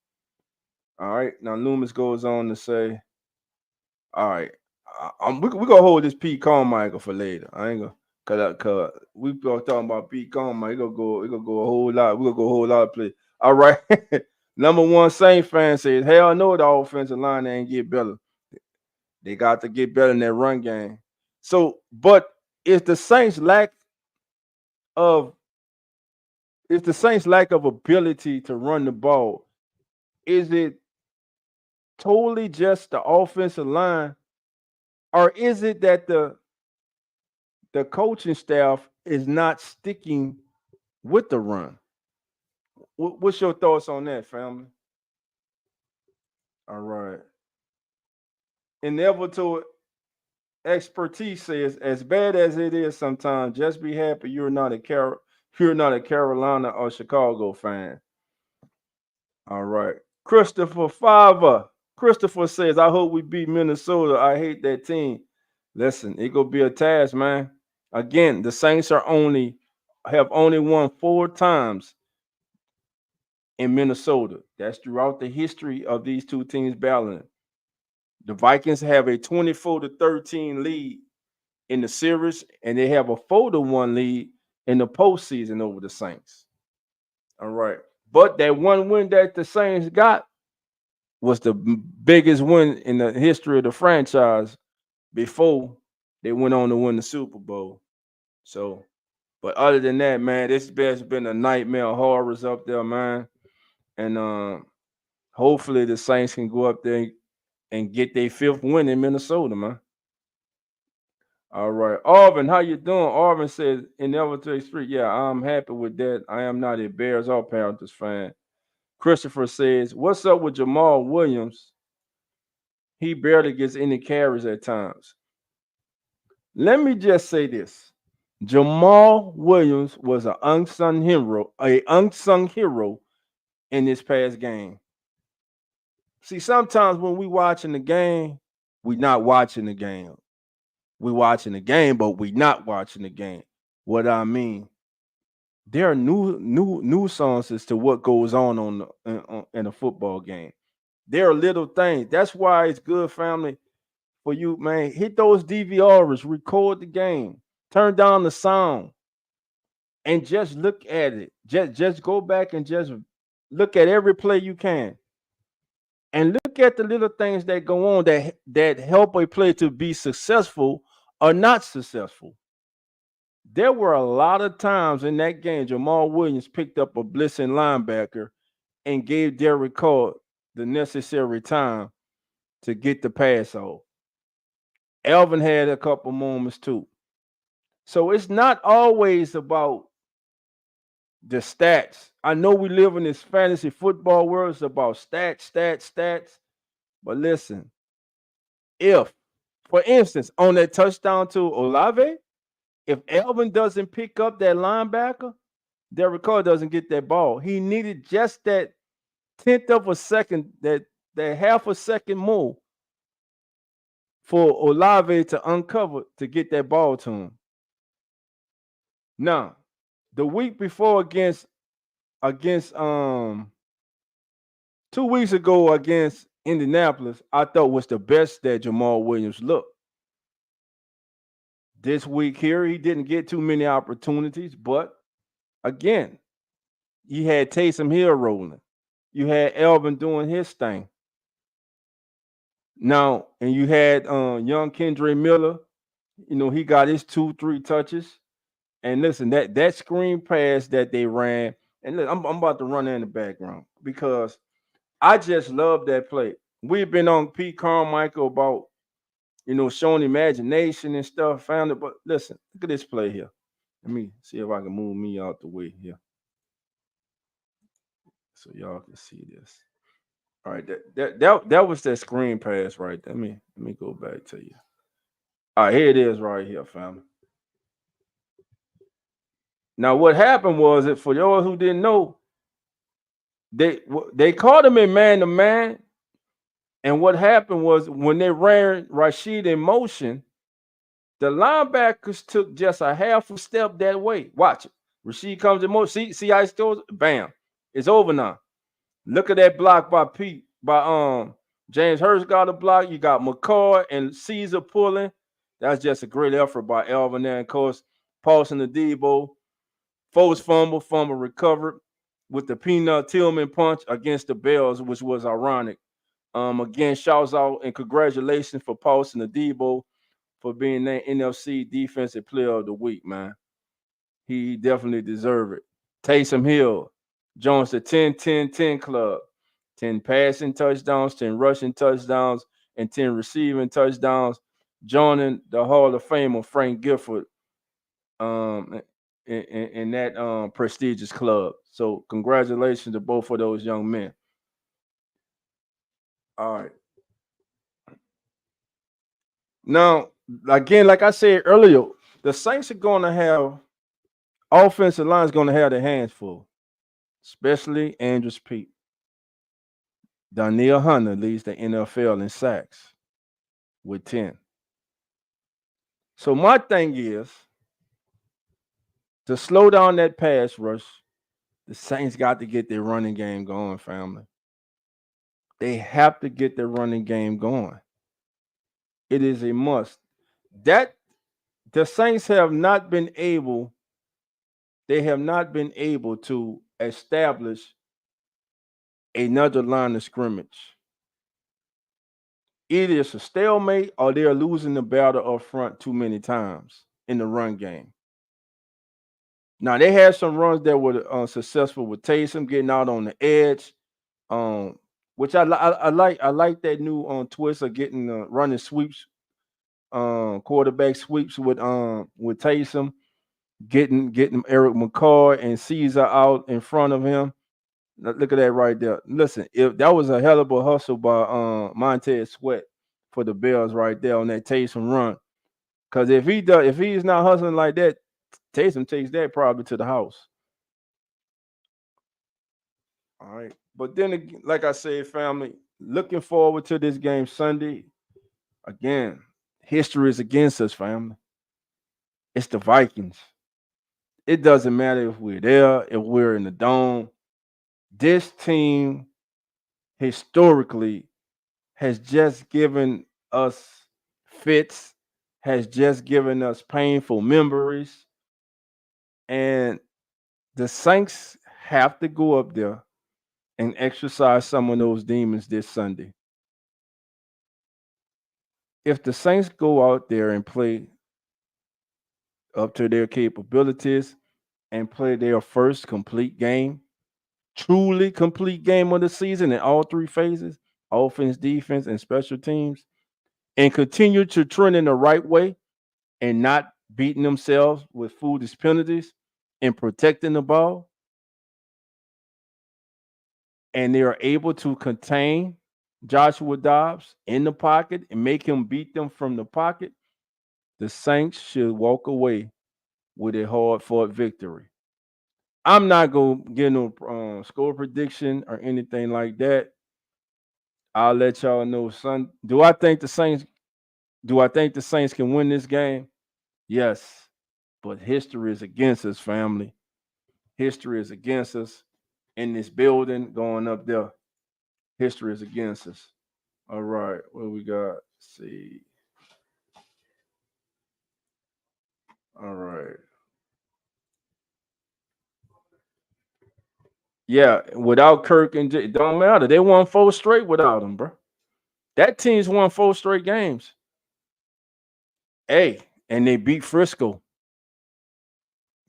All right. Now Loomis goes on to say, all right, we gonna hold this Pete Carmichael for later. I ain't gonna cause we been talking about Pete Carmichael. It gonna go a whole lot. We gonna go a whole lot of play. All right. Number one Saints fan says, hell no, the offensive line ain't get better. They got to get better in that run game. So, but is the Saints of ability to run the ball, is it totally just the offensive line, or is it that the coaching staff is not sticking with the run? What's your thoughts on that, family? All right. Inevitable expertise says, as bad as it is sometimes, just be happy you're not a Carolina or Chicago fan. All right. Christopher Fava. Christopher says, I hope we beat Minnesota. I hate that team. Listen, it gonna be a task, man. Again, the Saints have only won 4 times in Minnesota. That's throughout the history of these two teams battling. The Vikings have a 24-13 lead in the series, and they have a 4-1 lead in the postseason over the Saints. All right. But that one win that the Saints got was the biggest win in the history of the franchise before they went on to win the Super Bowl. So, but other than that, man, this has been a nightmare of horrors up there, man. And Hopefully the Saints can go up there and get their fifth win in Minnesota, man. All right. Arvin, how you doing? Arvin says in Elevator Street. Yeah, I'm happy with that. I am not a Bears or Panthers fan. Christopher says, what's up with Jamal Williams? He barely gets any carries at times. Let me just say this. Jamal Williams was an unsung hero in this past game. See, sometimes when we watching the game, we not watching the game. We watching the game, but we not watching the game. What I mean, there are new nuances to what goes on in a football game. There are little things. That's why it's good, family, for you, man. Hit those DVRs, record the game, turn down the sound, and just look at it. Just go back and just look at every play you can, and look at the little things that go on that help a play to be successful or not successful. There were a lot of times in that game Jamal Williams picked up a blitzing linebacker and gave Derek Carr the necessary time to get the pass off. Alvin had a couple moments too. So it's not always about the stats. I know we live in this fantasy football world. It's about stats. But listen, if, for instance, on that touchdown to Olave, if Alvin doesn't pick up that linebacker, Derek Carr doesn't get that ball. He needed just that tenth of a second, that half a second more for Olave to uncover to get that ball to him. Now, the week before against 2 weeks ago against Indianapolis, I thought was the best that Jamal Williams looked. This week here, he didn't get too many opportunities, but again, you had Taysom Hill rolling. You had Elvin doing his thing. Now, and you had young Kendra Miller. You know, he got his 2-3 touches. And listen, that screen pass that they ran, and look, I'm about to run in the background because I just love that play. We've been on Pete Carmichael about, showing imagination and stuff, found it. But listen, look at this play here. Let me see if I can move me out the way here so y'all can see this. All right, that was that screen pass right there. Let me go back to you. All right, here it is right here, family. Now, what happened was that for those who didn't know, they caught him in man to man, and what happened was when they ran Rashid in motion, the linebackers took just a half a step that way. Watch it. Rashid comes in motion. See how he still, bam, it's over now. Look at that block by Pete, by James Hurst got a block. You got McCoy and Caesar pulling. That's just a great effort by Elvin there. And of course, Paulson the Debo. Foles fumble recovered with the Peanut Tillman punch against the Bells, which was ironic. Again, shouts out and congratulations for Paulson the Debo for being named NFC Defensive Player of the Week, man. He definitely deserved it. Taysom Hill joins the 10-10-10 club. 10 passing touchdowns, 10 rushing touchdowns, and 10 receiving touchdowns, joining the Hall of Famer Frank Gifford in that prestigious club. So congratulations to both of those young men. All right. Now, again, like I said earlier, the Saints are going to have offensive line is going to have their hands full, especially Andrews Pete. Danielle Hunter leads the NFL in sacks with 10. So my thing is to slow down that pass rush, the Saints got to get their running game going, family. They have to get their running game going. It is a must. That the Saints have not been able, they have not been able to establish another line of scrimmage. Either it's a stalemate or they're losing the battle up front too many times in the run game. Now they had some runs that were successful with Taysom getting out on the edge. which I like that new twist of getting running sweeps, quarterback sweeps with Taysom, getting Eric McCoy and Caesar out in front of him. Look at that right there. Listen, if that was a hell of a hustle by Montez Sweat for the Bills right there on that Taysom run. Because if he's not hustling like that, Taysom takes that probably to the house. All right. But then again, like I said, family, looking forward to this game Sunday. Again, history is against us, family. It's the Vikings. It doesn't matter if we're there, if we're in the dome. This team historically has just given us fits, has just given us painful memories. And the Saints have to go up there and exercise some of those demons this Sunday. If the Saints go out there and play up to their capabilities and play their first complete game, truly complete game of the season in all three phases, offense, defense, and special teams, and continue to trend in the right way and not beating themselves with foolish penalties and protecting the ball, and they are able to contain Joshua Dobbs in the pocket and make him beat them from the pocket, the Saints should walk away with a hard fought victory. I'm not going to give no score prediction or anything like that. I'll let y'all know, son. Do I think the Saints can win this game? Yes. But history is against us, family. History is against us in this building going up there. History is against us. All right, what we got? Let's see. All right. Yeah, without Kirk and it don't matter. They won four straight without him, bro. That team's won four straight games. Hey, and they beat Frisco.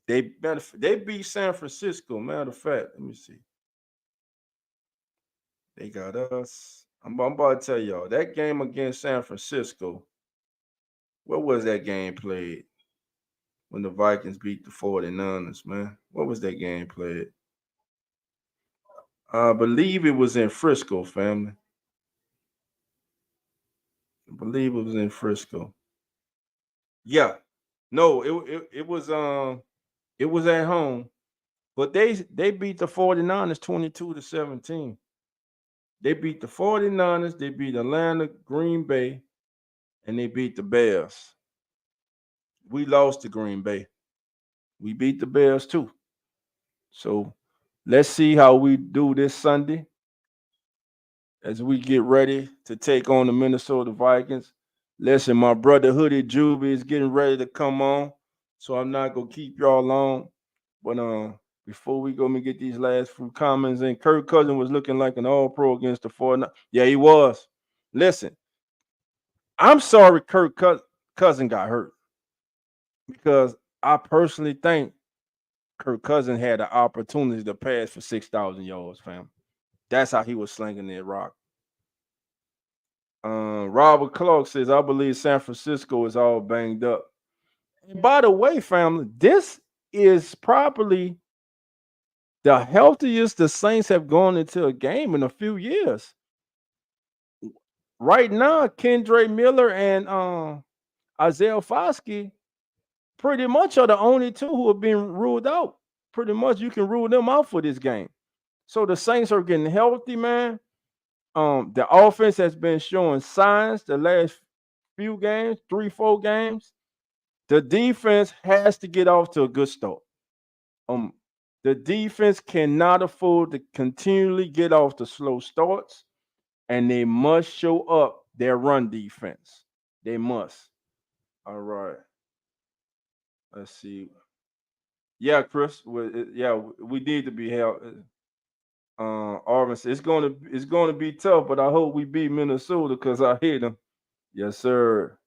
They beat San Francisco. Matter of fact, let me see. They got us. I'm about to tell y'all that game against San Francisco. What was that game played when the Vikings beat the 49ers, man? What was that game played? I believe it was in Frisco, family. I believe it was in Frisco. Yeah. No, it was at home, but they beat the 49ers 22-17. They beat the 49ers, they beat Atlanta, Green Bay, and they beat the Bears. We lost to Green Bay. We beat the Bears too. So let's see how we do this Sunday as we get ready to take on the Minnesota Vikings. Listen, my brother Hoodie Juby is getting ready to come on, so I'm not gonna keep y'all long. But before we go, let me get these last few comments in. Kirk Cousins was looking like an All-Pro against the 49. Yeah, he was. Listen, I'm sorry Cousin got hurt because I personally think Kirk Cousin had the opportunity to pass for 6,000 yards, fam. That's how he was slinging that rock. Robert Clark says, I believe San Francisco is all banged up. And by the way, family, this is probably the healthiest the Saints have gone into a game in a few years. Right now, Kendre Miller and Isaiah Foskey pretty much are the only two who have been ruled out. Pretty much you can rule them out for this game. So the Saints are getting healthy, man. The offense has been showing signs the last few games, 3, 4 games. The defense has to get off to a good start. Um, the defense cannot afford to continually get off the slow starts, and they must show up their run defense. They must. All right. Let's see. Yeah, Chris. Yeah, we need to be held. Arvin said it's gonna be tough, but I hope we beat Minnesota because I hate them. Yes, sir.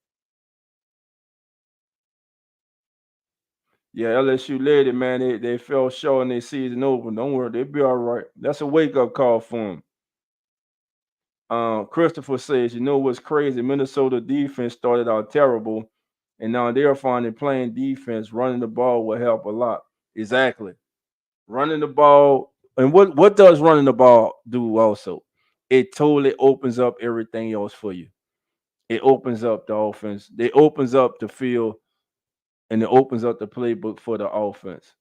Yeah, LSU lady, man, they fell short in their season open. Don't worry, they'll be all right. That's a wake up call for them. Christopher says, you know what's crazy? Minnesota defense started out terrible, and now they're finding playing defense. Running the ball will help a lot. Exactly. Running the ball, and what does running the ball do also? It totally opens up everything else for you. It opens up the offense. It opens up the field, and it opens up the playbook for the offense.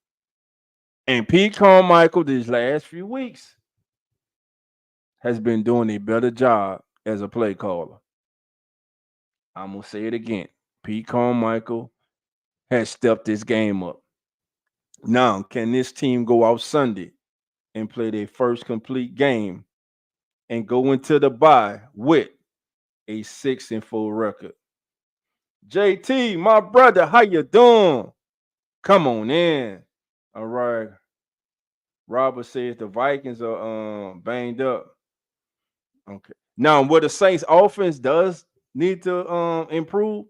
And Pete Carmichael these last few weeks has been doing a better job as a play caller. I'm gonna say it again. Pete Carmichael has stepped his game up. Now, can this team go out Sunday and play their first complete game and go into the bye with a 6-4 record? JT, my brother, how you doing? Come on in. All right. Robert says the Vikings are banged up. Okay. Now, what the Saints offense does need to improve,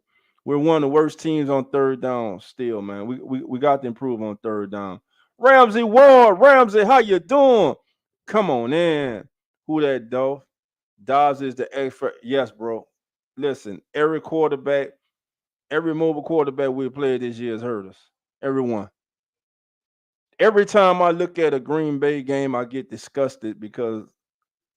we're one of the worst teams on third down still, man. We got to improve on third down. Ramsey Ward, Ramsey, how you doing? Come on in. Who that, Dolph? Dobbs is the expert. Yes, bro. Listen, every quarterback, every mobile quarterback we played this year has hurt us. Everyone. Every time I look at a Green Bay game, I get disgusted because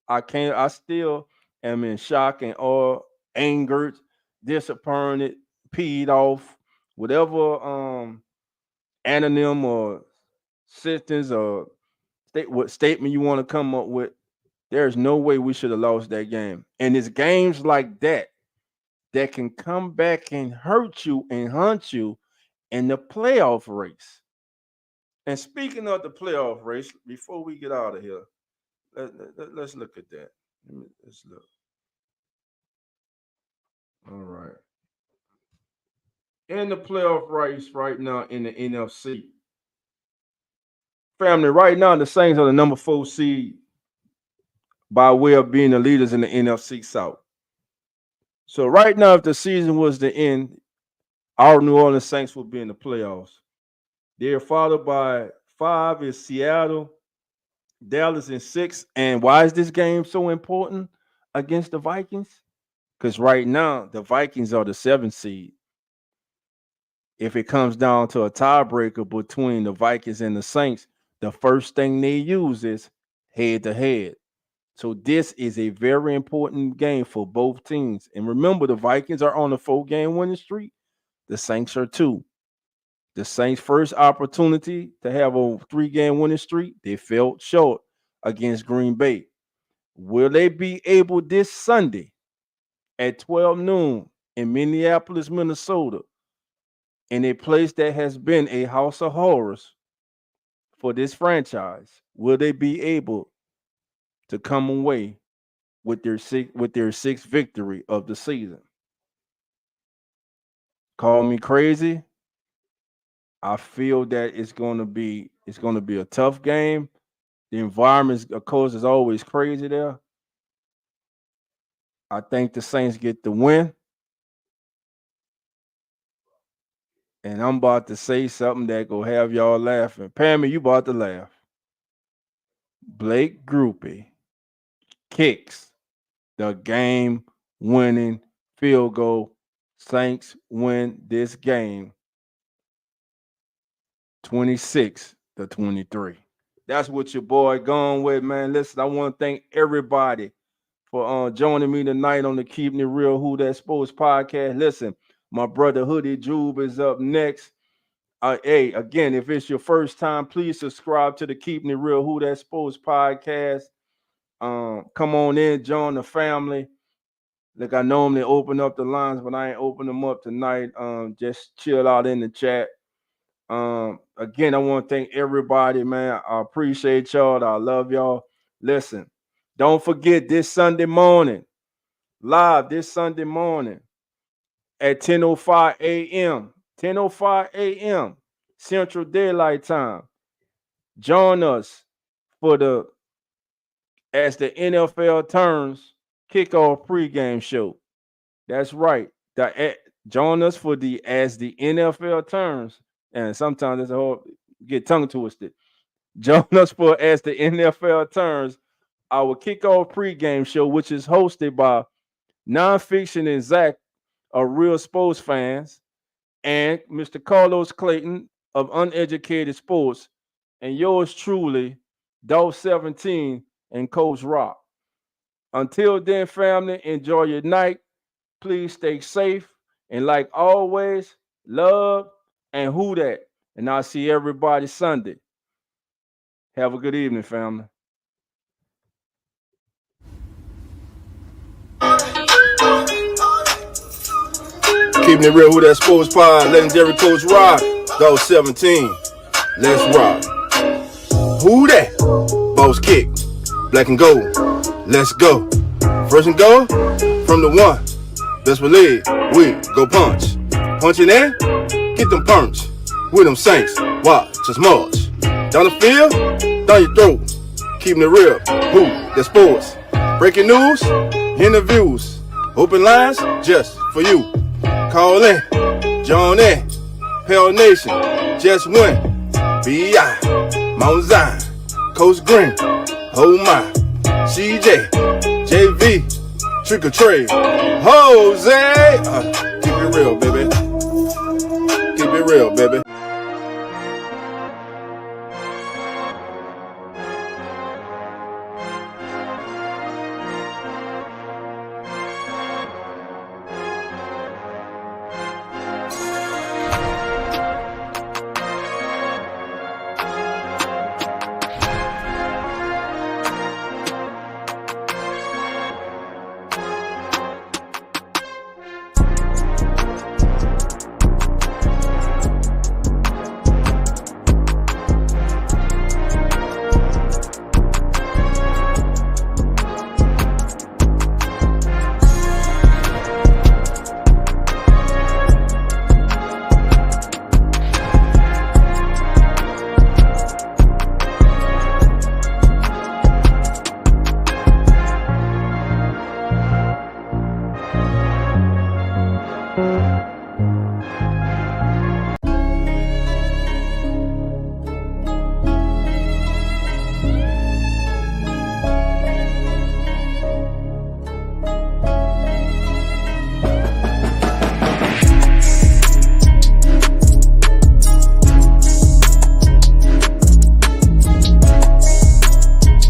I still am in shock and awe, angered, disappointed, peed off, whatever anonym or sentence or what statement you want to come up with. There's no way we should have lost that game. And it's games like that that can come back and hurt you and hunt you in the playoff race. And speaking of the playoff race, before we get out of here, let's look at that. Let's look. All right. In the playoff race right now in the NFC. Family, right now the Saints are the number 4 seed by way of being the leaders in the NFC South. So right now, if the season was to end, our New Orleans Saints would be in the playoffs. They're followed by 5 is Seattle, Dallas in 6. And why is this game so important against the Vikings? Because right now the Vikings are the 7th seed. If it comes down to a tiebreaker between the Vikings and the Saints, the first thing they use is head to head. So this is a very important game for both teams. And remember, the Vikings are on a 4-game winning streak. The Saints are 2. The Saints' first opportunity to have a 3-game winning streak, they fell short against Green Bay. Will they be able this Sunday at 12 noon in Minneapolis, Minnesota, in a place that has been a house of horrors for this franchise? Will they be able to come away with their sixth victory of the season? Call me crazy. I feel that it's going to be a tough game. The environment, of course, is always crazy there. I think the Saints get the win, and I'm about to say something that go have y'all laughing. Pammy, you about to laugh. Blake Groupie kicks the game-winning field goal. Saints win this game 26-23. That's what your boy going with, man. Listen, I want to thank everybody for joining me tonight on the Keeping It Real Who That Sports podcast. Listen, my brother Hoodie Jube is up next. Hey, again, if it's your first time, please subscribe to the Keeping It Real Who That Sports podcast. Come on in, join the family. Like I normally open up the lines, but I ain't open them up tonight. Just chill out in the chat. Again, I want to thank everybody, man. I appreciate y'all. I love y'all. Listen, don't forget this Sunday morning, live this Sunday morning at 10:05 a.m. 10:05 a.m. Central Daylight Time. Join us for the as the NFL turns kickoff pregame show. That's right. Join us for the as the NFL turns, and sometimes it's a whole get tongue twisted. Join us for as the NFL turns our kickoff pregame show, which is hosted by Nonfiction and Zach of Real Sports Fans, and Mr. Carlos Clayton of Uneducated Sports, and yours truly, Dolph 17 and Coach Rock. Until then, family, enjoy your night. Please stay safe. And like always, love and who that. And I'll see everybody Sunday. Have a good evening, family. Keeping it real, who that sports pod, legendary Coach Rock, Dolph 17. Let's rock. Who that? Boss kick, black and gold. Let's go. First and goal from the one. Best believe we go punch. Punching in, get them punch. With them Saints, watch us march. Down the field, down your throat. Keeping it real, who that sports. Breaking news, interviews, open lines just for you. Call in, join in, Pale Nation, just win. B.I., Mount Zion, Coach Green, oh my, CJ, JV, Trick or Trade, Jose. Keep it real, baby. Keep it real, baby.